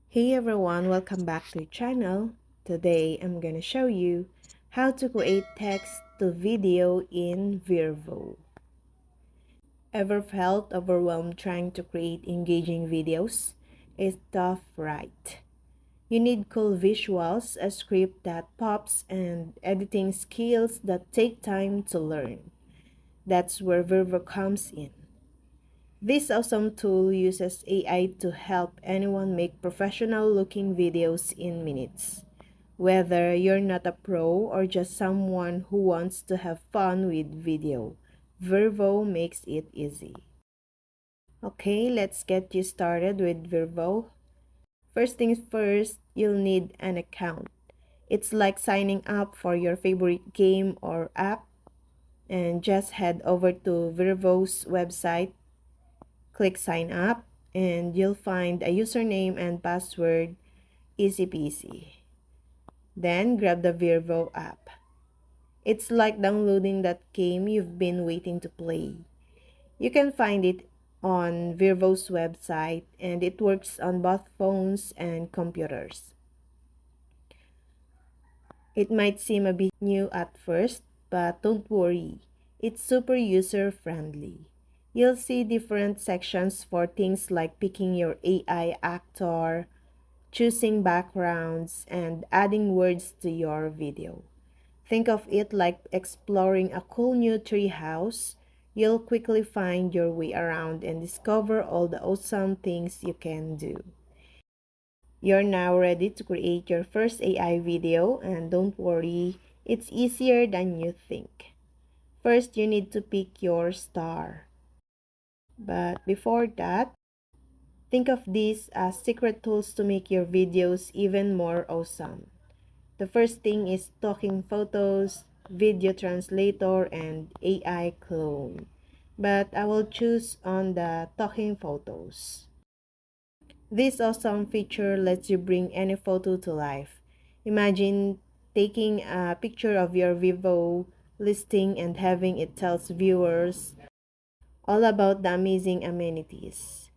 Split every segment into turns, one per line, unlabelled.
Hey everyone, welcome back to the channel. Today I'm gonna show you how to create text to video in Virbo. Ever felt overwhelmed trying to create engaging videos? It's tough, right? You need cool visuals, a script that pops, and editing skills that take time to learn. That's where Virbo comes in. This awesome tool uses AI to help anyone make professional looking videos in minutes. Whether you're not a pro or just someone who wants to have fun with video, Virbo makes it easy. Okay, let's get you started with Virbo. First things first, you'll need an account. It's like signing up for your favorite game or app, and just head over to Virbo's website. Click sign up and you'll find a username and password, easy peasy. Then grab the Virbo app. It's like downloading that game you've been waiting to play. You can find it on Virbo's website and it works on both phones and computers. It might seem a bit new at first, but don't worry. It's super user-friendly. You'll see different sections for things like picking your AI actor, choosing backgrounds, and adding words to your video. Think of it like exploring a cool new tree house. You'll quickly find your way around and discover all the awesome things you can do. You're now ready to create your first AI video, and don't worry, it's easier than you think. First, you need to pick your star. But before that, think of these as secret tools to make your videos even more awesome. The first thing is talking photos, video translator, and AI clone. But I will choose on the talking photos. This awesome feature lets you bring any photo to life. Imagine taking a picture of your Vivo listing and having it tells viewers all about the amazing amenities.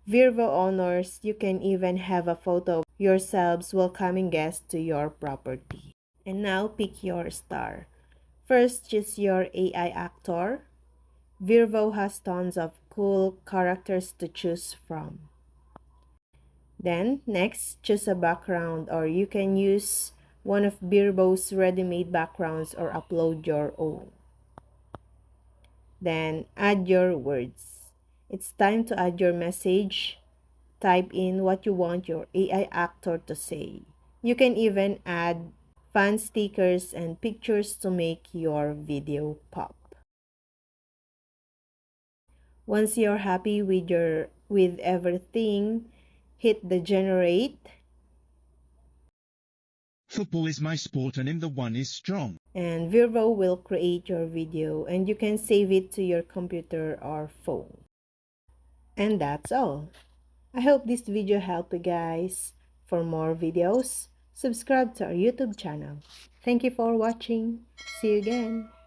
Virbo owners, you can even have a photo of yourselves welcoming guests to your property. And now pick your star. First, choose your AI actor. Virbo has tons of cool characters to choose from. Then, next, choose a background, or you can use one of Virbo's ready-made backgrounds or upload your own. Then, add your words. It's time to add your message. Type in what you want your AI actor to say. You can even add fan stickers and pictures to make your video pop. Once you're happy with everything, hit the generate.
Football is my sport and in the one is strong.
And Virbo will create your video and you can save it to your computer or phone. And that's all. I hope this video helped you guys. For more videos, subscribe to our YouTube channel. Thank you for watching. See you again.